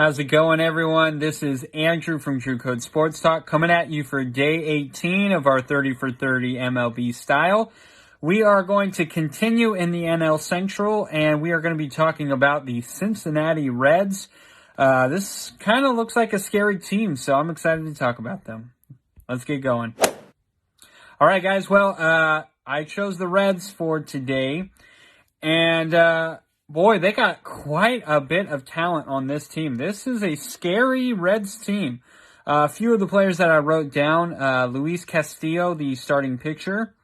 How's it going, everyone? This is Andrew from Drew Code Sports Talk coming at you for day 18 of our 30 for 30 MLB style. We are going to continue in the NL Central, and we are going to be talking about the Cincinnati Reds. This kind of looks like a scary team, so I'm excited to talk about them. Let's get going. All right, guys. Well, I chose the Reds for today, and boy, they got quite a bit of talent on this team. This is a scary Reds team. A few of the players that I wrote down, Luis Castillo, the starting pitcher,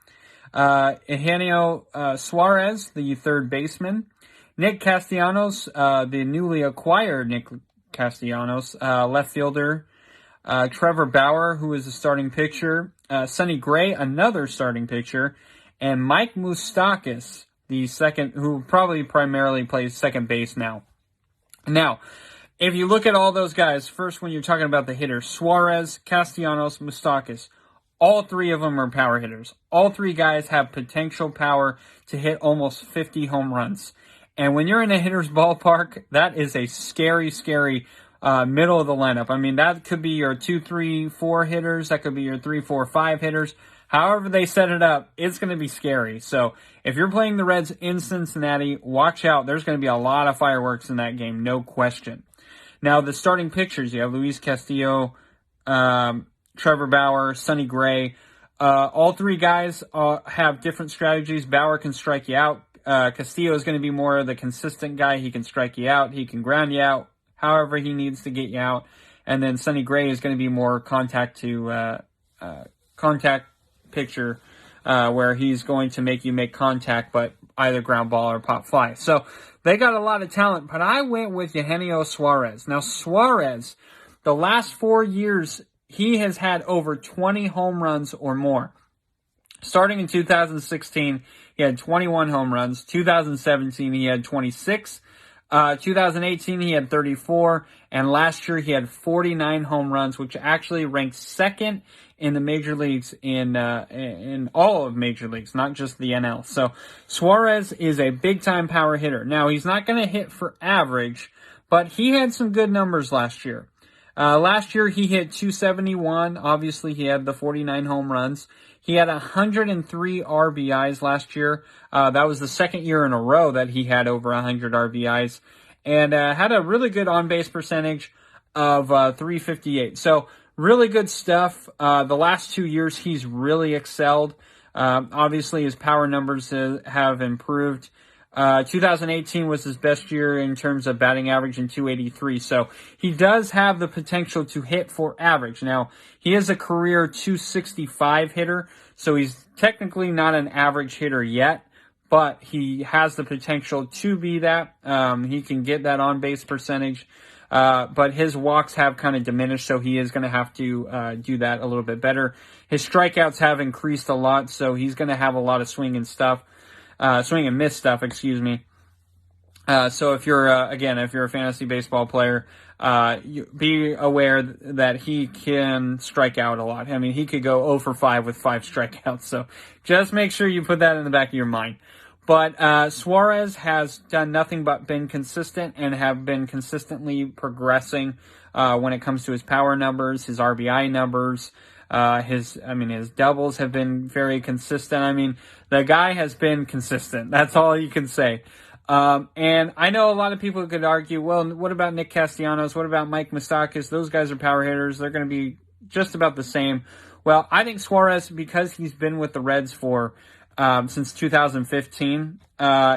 Eugenio Suarez, the third baseman, Nick Castellanos, the newly acquired Nick Castellanos, left fielder, Trevor Bauer, who is a starting pitcher, Sonny Gray, another starting pitcher, and Mike Moustakas, the second, who probably primarily plays second base now. Now, if you look at all those guys, first when you're talking about the hitters, Suarez, Castellanos, Moustakas, all three of them are power hitters. All three guys have potential power to hit almost 50 home runs. And when you're in a hitter's ballpark, that is a scary, scary middle of the lineup. I mean, that could be your 2, 3, 4 hitters. That could be your 3, 4, 5 hitters. However they set it up, it's going to be scary. So if you're playing the Reds in Cincinnati, watch out. There's going to be a lot of fireworks in that game, no question. Now, the starting pitchers, you have Luis Castillo, Trevor Bauer, Sonny Gray. All three guys have different strategies. Bauer can strike you out. Castillo is going to be more of the consistent guy. He can strike you out. He can ground you out however he needs to get you out. And then Sonny Gray is going to be more contact pitcher, where he's going to make you make contact, but either ground ball or pop fly. So they got a lot of talent, but I went with Eugenio Suarez. Now, Suarez, the last 4 years, he has had over 20 home runs or more. Starting in 2016, he had 21 home runs. 2017, he had 26. 2018, he had 34. And last year, he had 49 home runs, which actually ranked second in the major leagues in all of major leagues, not just the NL. So Suarez is a big-time power hitter. Now, he's not going to hit for average, but he had some good numbers last year. Last year, he hit 271. Obviously, he had the 49 home runs. He had 103 RBIs last year. That was the second year in a row that he had over 100 RBIs. And had a really good on-base percentage of 358. So, really good stuff. The last 2 years, he's really excelled. Obviously, his power numbers have improved. 2018 was his best year in terms of batting average in 283. So he does have the potential to hit for average. Now, he is a career 265 hitter, so he's technically not an average hitter yet, but he has the potential to be that. He can get that on-base percentage. But his walks have kind of diminished, so he is going to have to do that a little bit better. His strikeouts have increased a lot, so he's going to have a lot of swing and miss stuff, excuse me. So if you're, if you're a fantasy baseball player, be aware that he can strike out a lot. I mean, he could go 0 for 5 with 5 strikeouts, so just make sure you put that in the back of your mind. But Suarez has done nothing but been consistent and have been consistently progressing when it comes to his power numbers, his RBI numbers. His doubles have been very consistent. I mean, the guy has been consistent. That's all you can say. And I know a lot of people could argue, well, what about Nick Castellanos? What about Mike Moustakas? Those guys are power hitters. They're going to be just about the same. Well, I think Suarez, because he's been with the Reds for since 2015,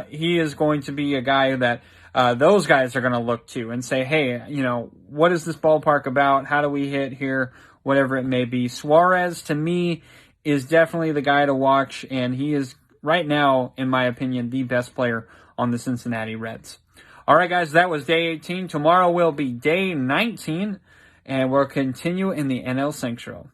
he is going to be a guy that those guys are going to look to and say, hey, what is this ballpark about? How do we hit here? Whatever it may be. Suarez, to me, is definitely the guy to watch, and he is, right now, in my opinion, the best player on the Cincinnati Reds. All right, guys, that was day 18. Tomorrow will be day 19, and we'll continue in the NL Central.